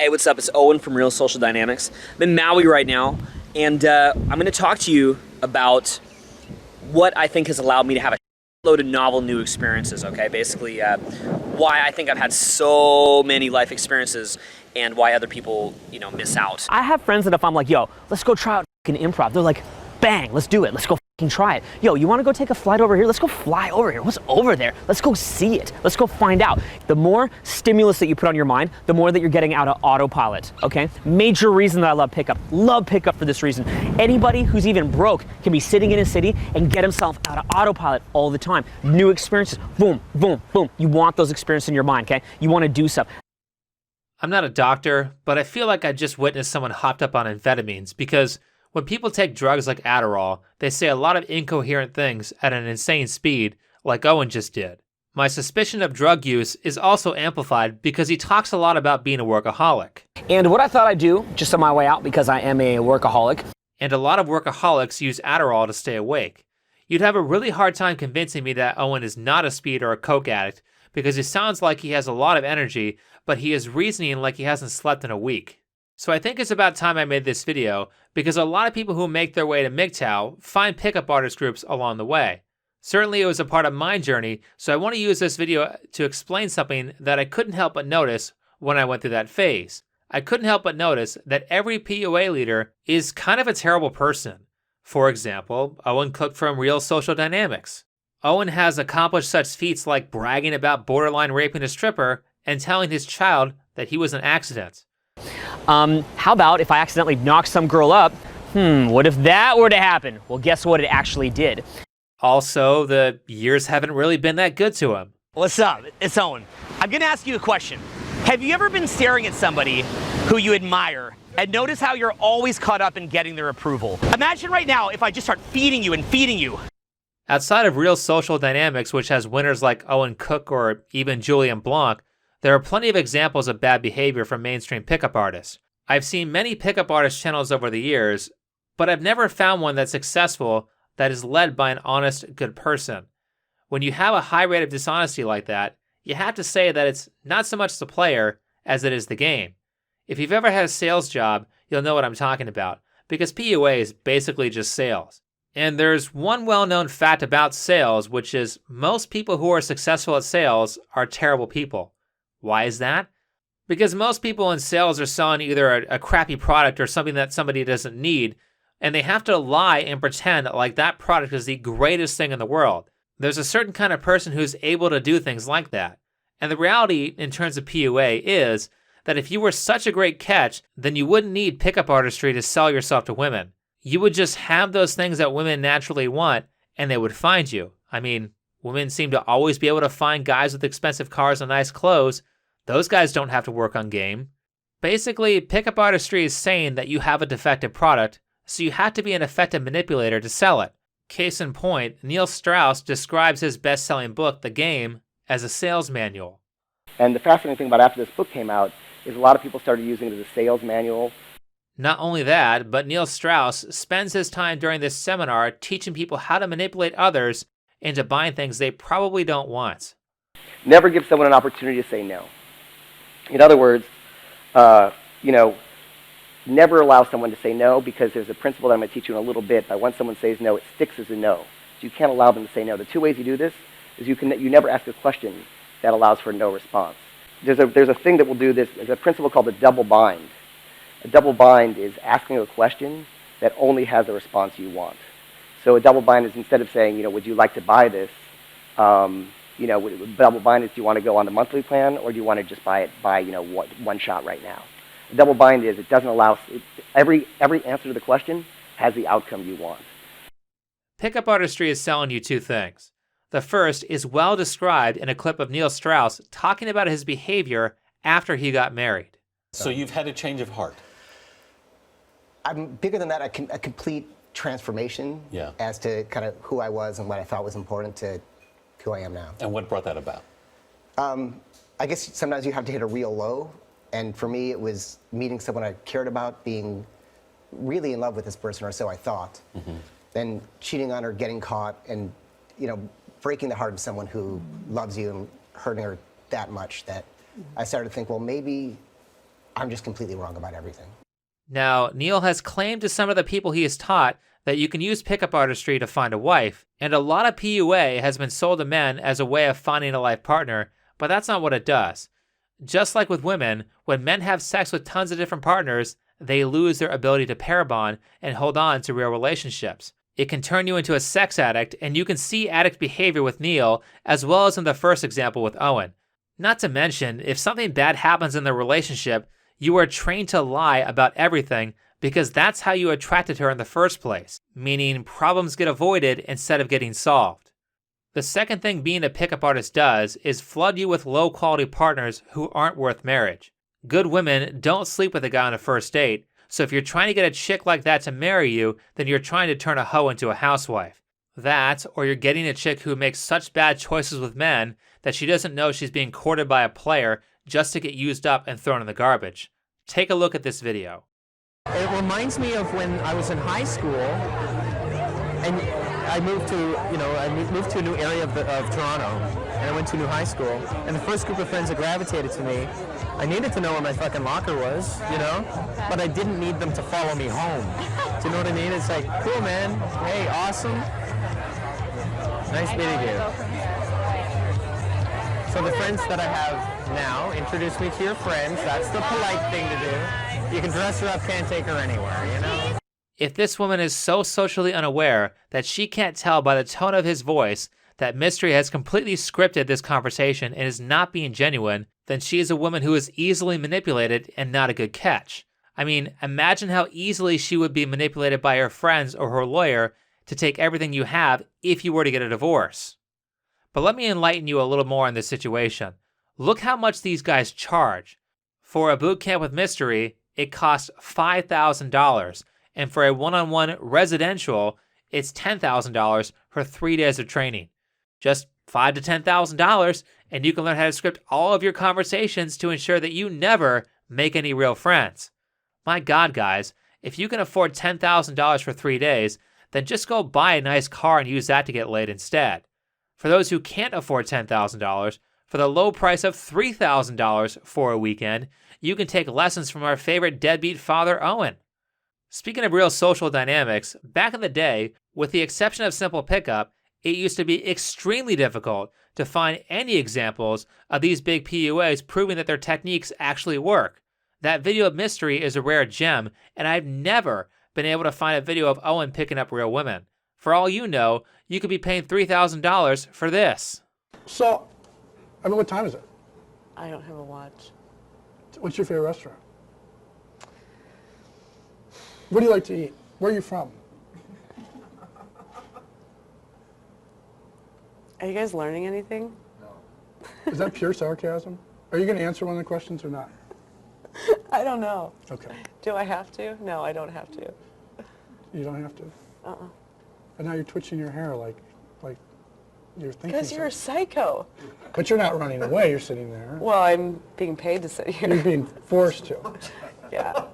Hey, what's up? It's Owen from Real Social Dynamics. I'm in Maui right now, and I'm going to talk to you about what I think has allowed me to have a load of novel new experiences, okay? Basically, why I think I've had so many life experiences and why other people, miss out. I have friends that if I'm like, yo, let's go try out improv, they're like, bang, let's do it. Let's go try it. Yo, you want to go take a flight over here? Let's go fly over here. What's over there? Let's go see it. Let's go find out. The more stimulus that you put on your mind, the more that you're getting out of autopilot, okay? Major reason that I love pickup. Love pickup for this reason. Anybody who's even broke can be sitting in a city and get himself out of autopilot all the time. New experiences, boom, boom, boom. You want those experiences in your mind, okay? You want to do stuff. I'm not a doctor, but I feel like I just witnessed someone hopped up on amphetamines because when people take drugs like Adderall, they say a lot of incoherent things at an insane speed, like Owen just did. My suspicion of drug use is also amplified because he talks a lot about being a workaholic. And what I thought I'd do, just on my way out, because I am a workaholic. And a lot of workaholics use Adderall to stay awake. You'd have a really hard time convincing me that Owen is not a speed or a coke addict because he sounds like he has a lot of energy, but he is reasoning like he hasn't slept in a week. So I think it's about time I made this video because a lot of people who make their way to MGTOW find pickup artist groups along the way. Certainly it was a part of my journey, so I want to use this video to explain something that I couldn't help but notice when I went through that phase. I couldn't help but notice that every PUA leader is kind of a terrible person. For example, Owen Cook from Real Social Dynamics. Owen has accomplished such feats like bragging about borderline raping a stripper and telling his child that he was an accident. How about if I accidentally knock some girl up? What if that were to happen? Well, guess what? It actually did. Also, the years haven't really been that good to him. What's up? It's Owen. I'm gonna ask you a question. Have you ever been staring at somebody who you admire and notice how you're always caught up in getting their approval? Imagine right now if I just start feeding you and feeding you. Outside of Real Social Dynamics, which has winners like Owen Cook or even Julian Blanc, there are plenty of examples of bad behavior from mainstream pickup artists. I've seen many pickup artist channels over the years, but I've never found one that's successful that is led by an honest, good person. When you have a high rate of dishonesty like that, you have to say that it's not so much the player as it is the game. If you've ever had a sales job, you'll know what I'm talking about, because PUA is basically just sales. And there's one well-known fact about sales, which is most people who are successful at sales are terrible people. Why is that? Because most people in sales are selling either a crappy product or something that somebody doesn't need, and they have to lie and pretend like that product is the greatest thing in the world. There's a certain kind of person who's able to do things like that. And the reality in terms of PUA is that if you were such a great catch, then you wouldn't need pickup artistry to sell yourself to women. You would just have those things that women naturally want, and they would find you. I mean, women seem to always be able to find guys with expensive cars and nice clothes. Those guys don't have to work on game. Basically, pickup artistry is saying that you have a defective product, so you have to be an effective manipulator to sell it. Case in point, Neil Strauss describes his best-selling book, The Game, as a sales manual. And the fascinating thing about after this book came out is a lot of people started using it as a sales manual. Not only that, but Neil Strauss spends his time during this seminar teaching people how to manipulate others into buying things they probably don't want. Never give someone an opportunity to say no. In other words, never allow someone to say no, because there's a principle that I'm going to teach you in a little bit. That once someone says no, it sticks as a no. So you can't allow them to say no. The two ways you do this is you never ask a question that allows for no response. There's a thing that will do this. There's a principle called the double bind. A double bind is asking a question that only has the response you want. So a double bind is, instead of saying, would you like to buy this, double bind is, do you want to go on the monthly plan, or do you want to just buy one shot right now? A double bind is, it doesn't allow, every answer to the question has the outcome you want. Pickup artistry is selling you two things. The first is well described in a clip of Neil Strauss talking about his behavior after he got married. So you've had a change of heart. I'm bigger than that, a complete transformation as to kind of who I was and what I thought was important to who I am now. And what brought that about? I guess sometimes you have to hit a real low, and for me it was meeting someone I cared about, being really in love with this person, or so I thought, then cheating on her, getting caught, and breaking the heart of someone who loves you and hurting her that much that I started to think, well, maybe I'm just completely wrong about everything. Now, Neil has claimed to some of the people he has taught that you can use pickup artistry to find a wife, and a lot of PUA has been sold to men as a way of finding a life partner, but that's not what it does. Just like with women, when men have sex with tons of different partners, they lose their ability to pair bond and hold on to real relationships. It can turn you into a sex addict, and you can see addict behavior with Neil, as well as in the first example with Owen. Not to mention, if something bad happens in the relationship, you are trained to lie about everything because that's how you attracted her in the first place, meaning problems get avoided instead of getting solved. The second thing being a pickup artist does is flood you with low-quality partners who aren't worth marriage. Good women don't sleep with a guy on a first date, so if you're trying to get a chick like that to marry you, then you're trying to turn a hoe into a housewife. That, or you're getting a chick who makes such bad choices with men that she doesn't know she's being courted by a player just to get used up and thrown in the garbage. Take a look at this video. It reminds me of when I was in high school, and I moved to a new area of Toronto, and I went to a new high school, and the first group of friends that gravitated to me, I needed to know where my fucking locker was, but I didn't need them to follow me home. Do you know what I mean? It's like, cool, man. Hey, awesome. Nice meeting you. So the friends that I have now, introduce me to your friends. That's the polite thing to do. You can dress her up, can't take her anywhere, If this woman is so socially unaware that she can't tell by the tone of his voice that Mystery has completely scripted this conversation and is not being genuine, then she is a woman who is easily manipulated and not a good catch. I mean, imagine how easily she would be manipulated by her friends or her lawyer to take everything you have if you were to get a divorce. But let me enlighten you a little more on this situation. Look how much these guys charge. For a boot camp with Mystery, it costs $5,000, and for a one-on-one residential, it's $10,000 for 3 days of training. Just $5,000 to $10,000, and you can learn how to script all of your conversations to ensure that you never make any real friends. My God, guys, if you can afford $10,000 for 3 days, then just go buy a nice car and use that to get laid instead. For those who can't afford $10,000, for the low price of $3,000 for a weekend, you can take lessons from our favorite deadbeat father, Owen. Speaking of real social dynamics, back in the day, with the exception of simple pickup, it used to be extremely difficult to find any examples of these big PUAs proving that their techniques actually work. That video of Mystery is a rare gem, and I've never been able to find a video of Owen picking up real women. For all you know, you could be paying $3,000 for this. So, what time is it? I don't have a watch. What's your favorite restaurant? What do you like to eat? Where are you from? Are you guys learning anything? Is that pure sarcasm? Are you going to answer one of the questions or not? I don't know. Okay. Do I have to? No, I don't have to. You don't have to? Uh-uh. And now you're twitching your hair like you're thinking Because you're a something. psycho. But you're not running away, you're sitting there. Well, I'm being paid to sit here. You're being forced to. Yeah.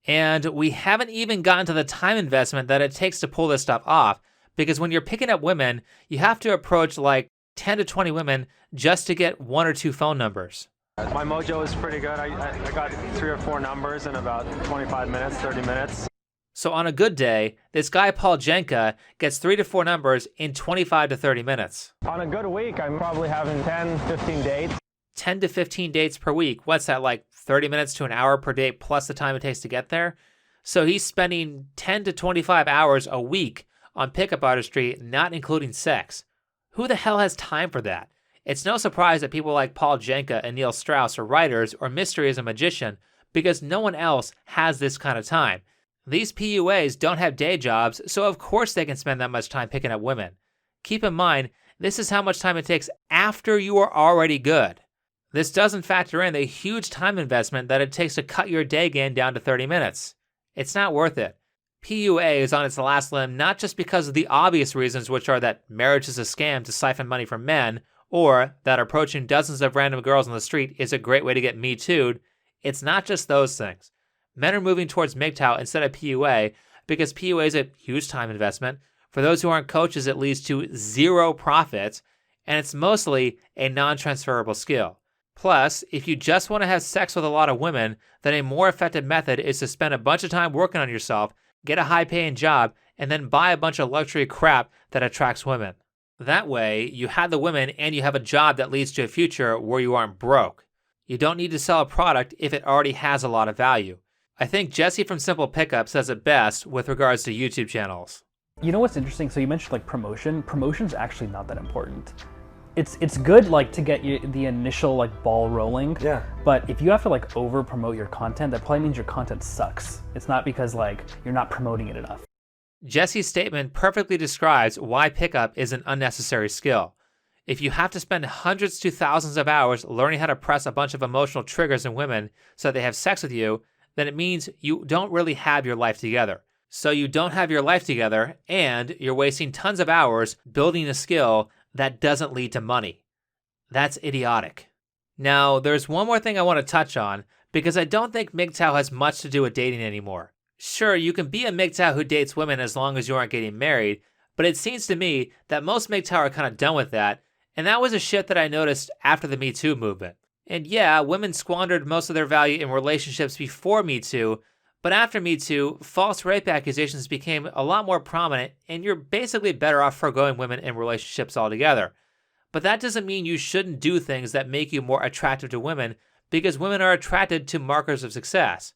And we haven't even gotten to the time investment that it takes to pull this stuff off, because when you're picking up women, you have to approach like 10 to 20 women just to get 1 or 2 phone numbers. My mojo is pretty good. I got 3 or 4 numbers in about 25 minutes, 30 minutes. So on a good day, this guy Paul Jenka gets 3 to 4 numbers in 25 to 30 minutes. On a good week, I'm probably having 10, 15 dates. 10 to 15 dates per week. What's that, like 30 minutes to an hour per date plus the time it takes to get there? So he's spending 10 to 25 hours a week on pickup artistry, not including sex. Who the hell has time for that? It's no surprise that people like Paul Jenka and Neil Strauss are writers or Mystery is a magician, because no one else has this kind of time. These PUAs don't have day jobs, so of course they can spend that much time picking up women. Keep in mind, this is how much time it takes after you are already good. This doesn't factor in the huge time investment that it takes to cut your day game down to 30 minutes. It's not worth it. PUA is on its last limb not just because of the obvious reasons, which are that marriage is a scam to siphon money from men, or that approaching dozens of random girls on the street is a great way to get Me Too'd. It's not just those things. Men are moving towards MGTOW instead of PUA because PUA is a huge time investment. For those who aren't coaches, it leads to zero profit, and it's mostly a non-transferable skill. Plus, if you just want to have sex with a lot of women, then a more effective method is to spend a bunch of time working on yourself, get a high-paying job, and then buy a bunch of luxury crap that attracts women. That way, you have the women and you have a job that leads to a future where you aren't broke. You don't need to sell a product if it already has a lot of value. I think Jesse from Simple Pickup says it best with regards to YouTube channels. You know what's interesting? So you mentioned like promotion. Promotion's actually not that important. It's good like to get you the initial like ball rolling. Yeah. But if you have to like over promote your content, that probably means your content sucks. It's not because like you're not promoting it enough. Jesse's statement perfectly describes why pickup is an unnecessary skill. If you have to spend hundreds to thousands of hours learning how to press a bunch of emotional triggers in women so that they have sex with you, then it means you don't really have your life together. So you don't have your life together, and you're wasting tons of hours building a skill that doesn't lead to money. That's idiotic. Now, there's one more thing I want to touch on, because I don't think MGTOW has much to do with dating anymore. Sure, you can be a MGTOW who dates women as long as you aren't getting married, but it seems to me that most MGTOW are kind of done with that, and that was a shift that I noticed after the Me Too movement. And yeah, women squandered most of their value in relationships before Me Too, but after Me Too, false rape accusations became a lot more prominent, and you're basically better off forgoing women in relationships altogether. But that doesn't mean you shouldn't do things that make you more attractive to women, because women are attracted to markers of success.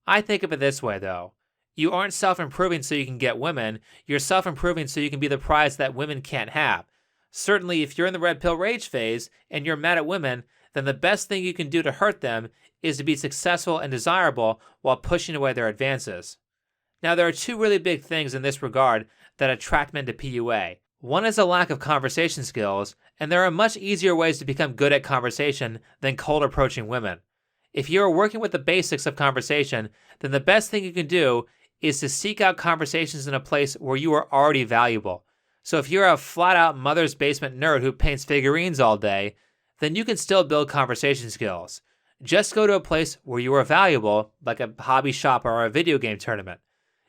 I think of it this way, though. You aren't self-improving so you can get women, you're self-improving so you can be the prize that women can't have. Certainly, if you're in the red pill rage phase, and you're mad at women, then the best thing you can do to hurt them is to be successful and desirable while pushing away their advances. Now, there are two really big things in this regard that attract men to PUA. One is a lack of conversation skills, and there are much easier ways to become good at conversation than cold approaching women. If you are working with the basics of conversation, then the best thing you can do is to seek out conversations in a place where you are already valuable. So if you're a flat-out mother's basement nerd who paints figurines all day, then you can still build conversation skills. Just go to a place where you are valuable, like a hobby shop or a video game tournament.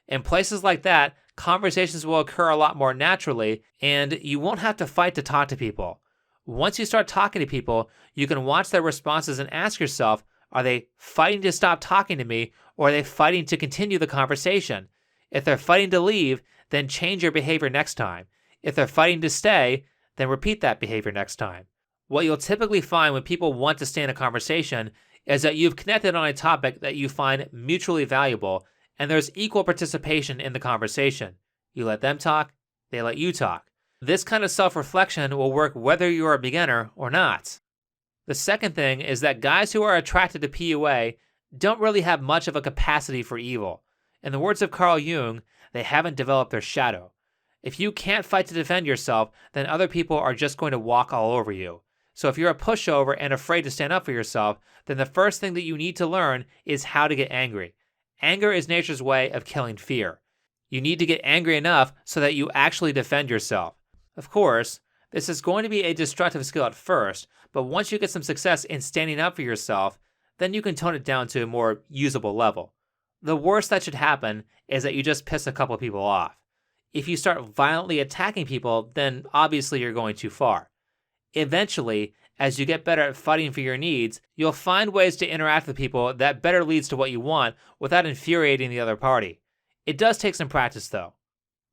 In places like that, conversations will occur a lot more naturally, and you won't have to fight to talk to people. Once you start talking to people, you can watch their responses and ask yourself, are they fighting to stop talking to me, or are they fighting to continue the conversation? If they're fighting to leave, then change your behavior next time. If they're fighting to stay, then repeat that behavior next time. What you'll typically find when people want to stay in a conversation is that you've connected on a topic that you find mutually valuable, and there's equal participation in the conversation. You let them talk, they let you talk. This kind of self-reflection will work whether you're a beginner or not. The second thing is that guys who are attracted to PUA don't really have much of a capacity for evil. In the words of Carl Jung, they haven't developed their shadow. If you can't fight to defend yourself, then other people are just going to walk all over you. So if you're a pushover and afraid to stand up for yourself, then the first thing that you need to learn is how to get angry. Anger is nature's way of killing fear. You need to get angry enough so that you actually defend yourself. Of course, this is going to be a destructive skill at first, but once you get some success in standing up for yourself, then you can tone it down to a more usable level. The worst that should happen is that you just piss a couple people off. If you start violently attacking people, then obviously you're going too far. Eventually, as you get better at fighting for your needs, you'll find ways to interact with people that better leads to what you want without infuriating the other party. It does take some practice though.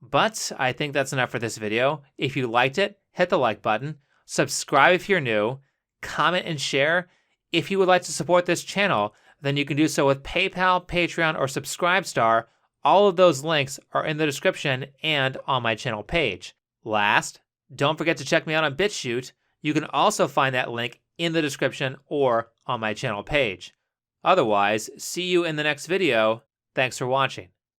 But I think that's enough for this video. If you liked it, hit the like button, subscribe if you're new, comment and share. If you would like to support this channel, then you can do so with PayPal, Patreon, or Subscribestar. All of those links are in the description and on my channel page. Last, don't forget to check me out on Bitchute. You can also find that link in the description or on my channel page. Otherwise, see you in the next video. Thanks for watching.